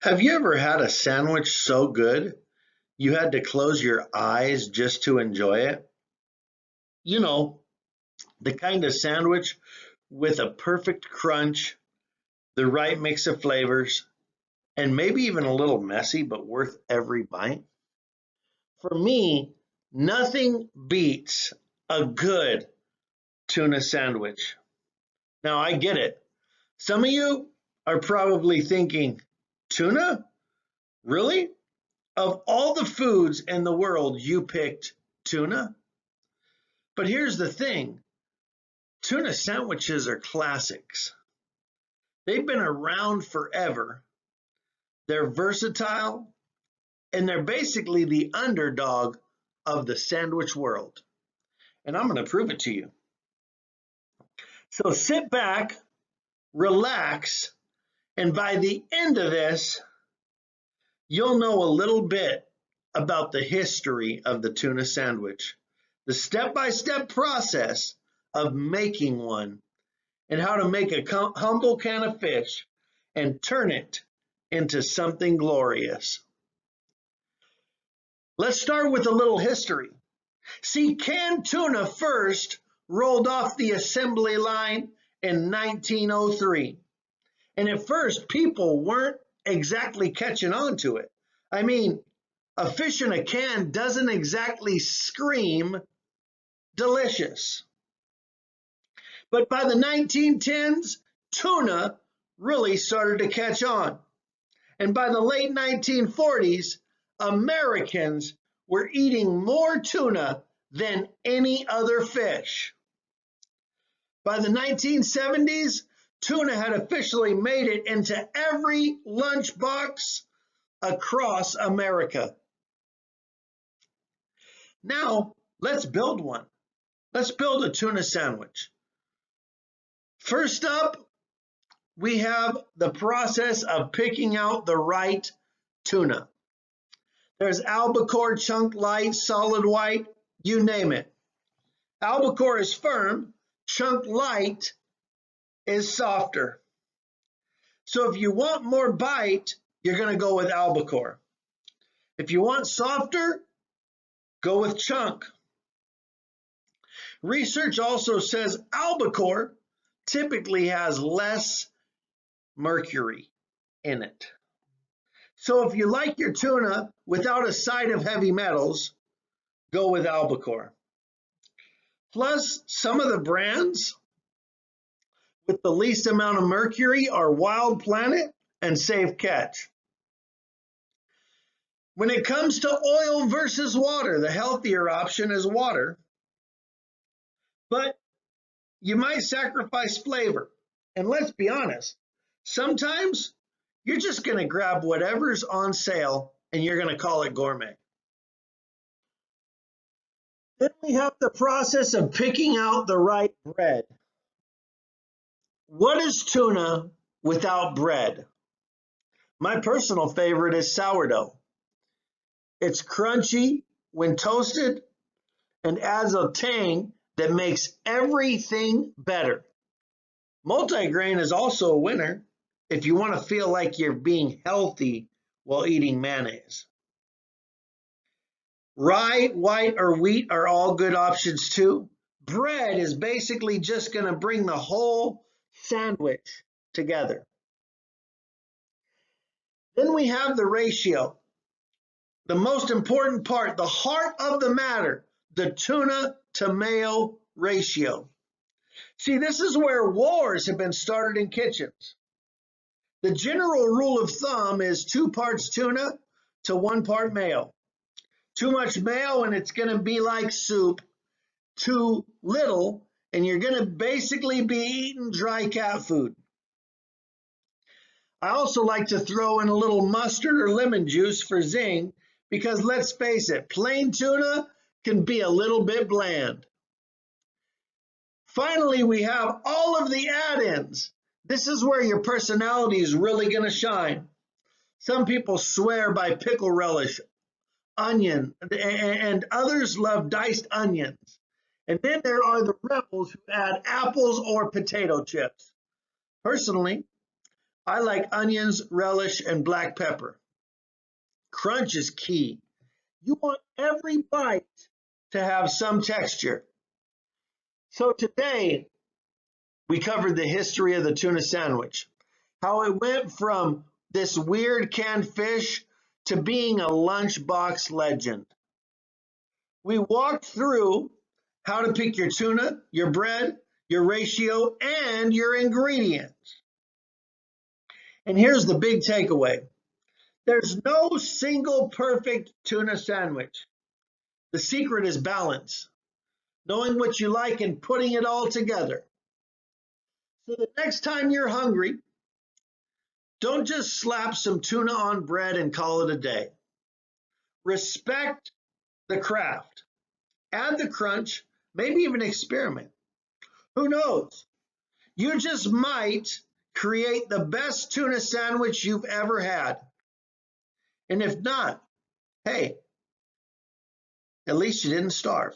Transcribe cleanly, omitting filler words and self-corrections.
Have you ever had a sandwich so good you had to close your eyes just to enjoy it? You know, the kind of sandwich with a perfect crunch, the right mix of flavors, and maybe even a little messy, but worth every bite. For me, nothing beats a good tuna sandwich. Now, I get it. Some of you are probably thinking, tuna? Really? Of all the foods in the world, you picked tuna? But here's the thing, tuna sandwiches are classics. They've been around forever. They're versatile, and they're basically the underdog of the sandwich world. And I'm going to prove it to you. So sit back, relax, and by the end of this, you'll know a little bit about the history of the tuna sandwich, the step-by-step process of making one, and how to make a humble can of fish and turn it into something glorious. Let's start with a little history. See, canned tuna first rolled off the assembly line in 1903. And at first, people weren't exactly catching on to it. I mean, a fish in a can doesn't exactly scream delicious. But by the 1910s, tuna really started to catch on. And by the late 1940s, Americans were eating more tuna than any other fish. By the 1970s, tuna had officially made it into every lunchbox across America. Now, let's build one. Let's build a tuna sandwich. First up, we have the process of picking out the right tuna. There's albacore, chunk light, solid white, you name it. Albacore is firm, chunk light is softer. So if you want more bite, you're going to go with albacore. If you want softer, go with chunk. Research also says albacore typically has less mercury in it. So if you like your tuna without a side of heavy metals, go with albacore. Plus, some of the brands with the least amount of mercury are Wild Planet and Safe Catch. When it comes to oil versus water, the healthier option is water, but you might sacrifice flavor. And let's be honest, sometimes you're just going to grab whatever's on sale and you're going to call it gourmet. Then we have the process of picking out the right bread. What is tuna without bread? My personal favorite is sourdough. It's crunchy when toasted and adds a tang that makes everything better. Multigrain is also a winner if you want to feel like you're being healthy while eating mayonnaise. Rye, white, or wheat are all good options too. Bread is basically just going to bring the whole sandwich together. Then we have the ratio. The most important part, the heart of the matter, the tuna to mayo ratio. See, this is where wars have been started in kitchens. The general rule of thumb is 2 parts tuna to 1 part mayo. Too much mayo and it's going to be like soup. Too little and you're going to basically be eating dry cat food. I also like to throw in a little mustard or lemon juice for zing because let's face it, plain tuna can be a little bit bland. Finally, we have all of the add-ins. This is where your personality is really going to shine. Some people swear by pickle relish, onion, and others love diced onions. And then there are the rebels who add apples or potato chips. Personally, I like onions, relish, and black pepper. Crunch is key. You want every bite to have some texture. So today we covered the history of the tuna sandwich, how it went from this weird canned fish to being a lunchbox legend. We walked through how to pick your tuna, your bread, your ratio, and your ingredients. And here's the big takeaway. There's no single perfect tuna sandwich. The secret is balance, knowing what you like and putting it all together. So the next time you're hungry, don't just slap some tuna on bread and call it a day. Respect the craft, add the crunch, maybe even experiment. Who knows? You just might create the best tuna sandwich you've ever had. And if not, hey, at least you didn't starve.